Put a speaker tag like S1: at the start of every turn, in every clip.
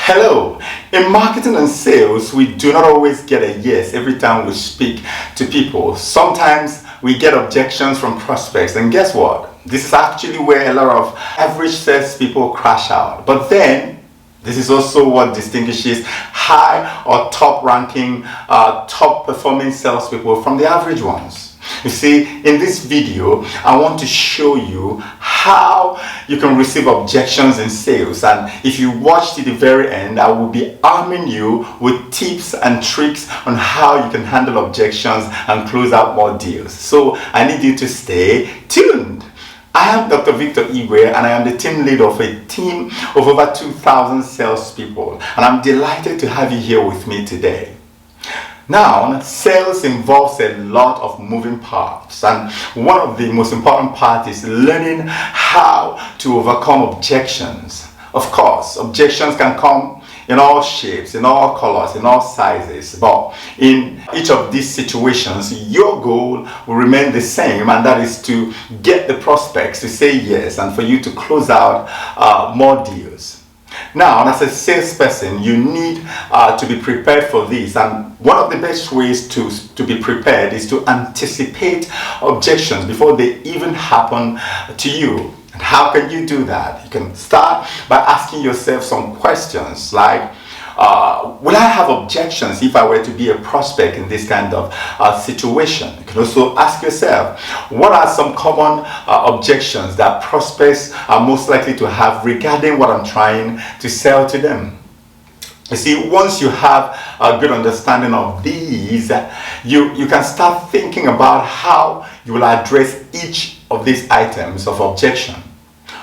S1: Hello. In marketing and sales, we do not always get a yes every time we speak to people. Sometimes we get objections from prospects, and guess what? This is actually where a lot of average salespeople crash out. But then, this is also what distinguishes high or top ranking, top performing salespeople from the average ones. You see, in this video, I want to show you how you can receive objections in sales. And if you watch to the very end, I will be arming you with tips and tricks on how you can handle objections and close out more deals. So I need you to stay tuned. I am Dr. Victor Igwe, and I am the team lead of a team of over 2,000 salespeople. And I'm delighted to have you here with me today. Now, sales involves a lot of moving parts, and one of the most important parts is learning how to overcome objections. Of course, objections can come in all shapes, in all colors, in all sizes, but in each of these situations, your goal will remain the same, and that is to get the prospects to say yes and for you to close out more deals. Now, as a salesperson, you need to be prepared for this, and one of the best ways to be prepared is to anticipate objections before they even happen to you. And how can you do that? You can start by asking yourself some questions like, will I have objections if I were to be a prospect in this kind of situation? You can also ask yourself, what are some common objections that prospects are most likely to have regarding what I'm trying to sell to them? You see, once you have a good understanding of these, you can start thinking about how you will address each of these items of objection.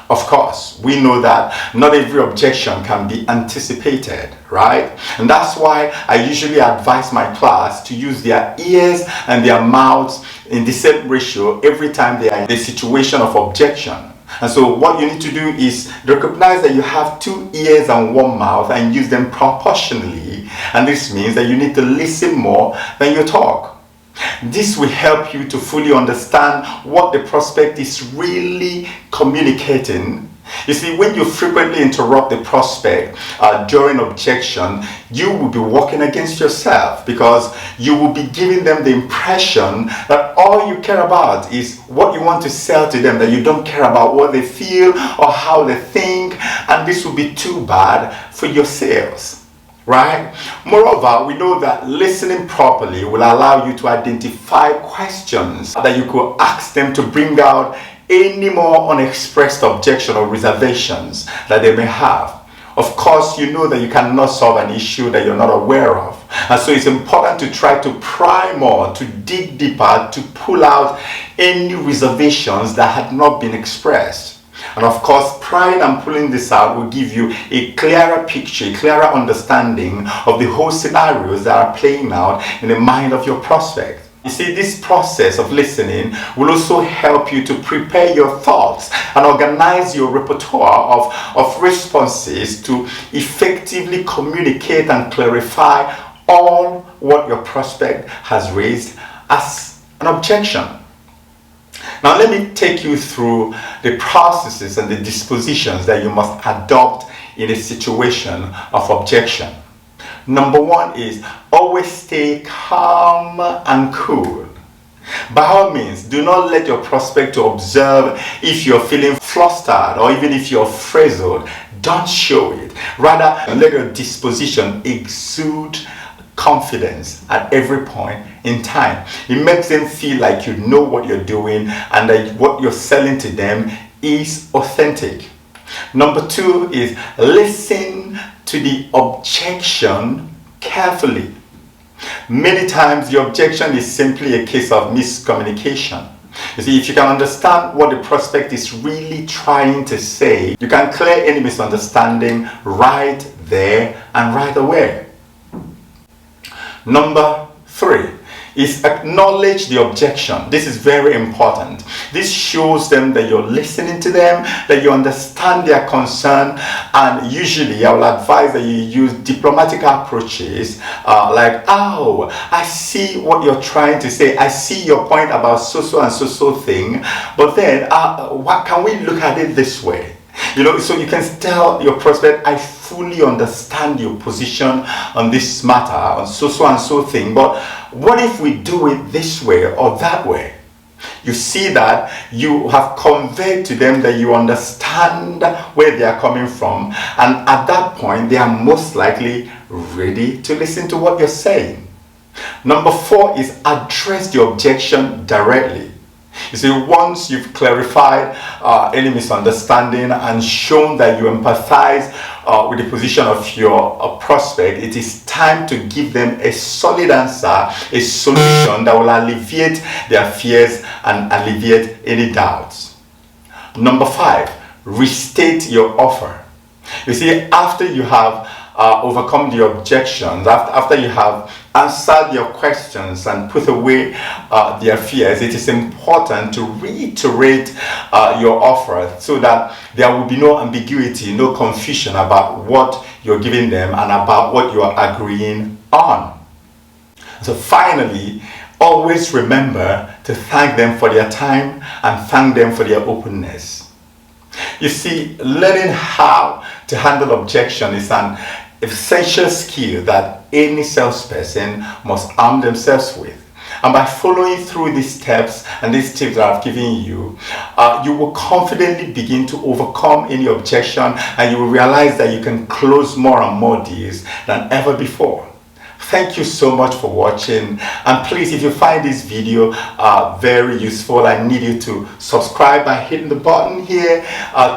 S1: Of course, we know that not every objection can be anticipated, right? And that's why I usually advise my class to use their ears and their mouths in the same ratio every time they are in a situation of objection. And so what you need to do is recognize that you have 2 ears and 1 mouth and use them proportionally. And this means that you need to listen more than you talk. This will help you to fully understand what the prospect is really communicating. You see, when you frequently interrupt the prospect during objection, you will be working against yourself, because you will be giving them the impression that all you care about is what you want to sell to them, that you don't care about what they feel or how they think, and this will be too bad for your sales. Right? Moreover, we know that listening properly will allow you to identify questions that you could ask them to bring out any more unexpressed objection or reservations that they may have. Of course, you know that you cannot solve an issue that you're not aware of. And so it's important to try to pry more, to dig deeper, to pull out any reservations that had not been expressed. And of course, prying and pulling this out will give you a clearer picture, a clearer understanding of the whole scenarios that are playing out in the mind of your prospect. You see, this process of listening will also help you to prepare your thoughts and organize your repertoire of responses to effectively communicate and clarify all what your prospect has raised as an objection. Now let me take you through the processes and the dispositions that you must adopt in a situation of objection. Number 1 is always stay calm and cool. By all means, do not let your prospect to observe if you're feeling flustered or even if you're frazzled. Don't show it. Rather, let your disposition exude confidence at every point in time. It makes them feel like you know what you're doing and that what you're selling to them is authentic. Number 2 is listen to the objection carefully. Many times the objection is simply a case of miscommunication. You see, if you can understand what the prospect is really trying to say, you can clear any misunderstanding right there and right away. Number 3 is acknowledge the objection. This is very important. This shows them that you're listening to them, that you understand their concern, and usually I will advise that you use diplomatic approaches like, oh, I see what you're trying to say. I see your point about so and so thing, but then what can we look at it this way? So you can tell your prospect, I fully understand your position on this matter, on so and so thing, but what if we do it this way or that way? You see that you have conveyed to them that you understand where they are coming from, and at that point they are most likely ready to listen to what you're saying. Number 4 is address the objection directly. You see, once you've clarified any misunderstanding and shown that you empathize with the position of your prospect, it is time to give them a solid answer, a solution that will alleviate their fears and alleviate any doubts. Number 5, restate your offer. You see, after you have overcome the objections, after you have answered your questions and put away their fears, it is important to reiterate your offer so that there will be no ambiguity, no confusion about what you're giving them and about what you are agreeing on. So finally, always remember to thank them for their time and thank them for their openness. You see, learning how to handle objection is an essential skill that any salesperson must arm themselves with. And by following through these steps and these tips that I've given you, you will confidently begin to overcome any objection, and you will realize that you can close more and more deals than ever before. Thank you so much for watching, and please, if you find this video very useful, I need you to subscribe by hitting the button here,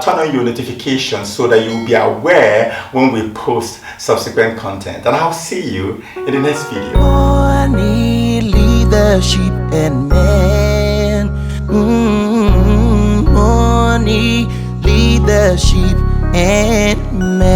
S1: turn on your notifications so that you'll be aware when we post subsequent content, and I'll see you in the next video.
S2: Money, leadership and man. Money, leadership and man.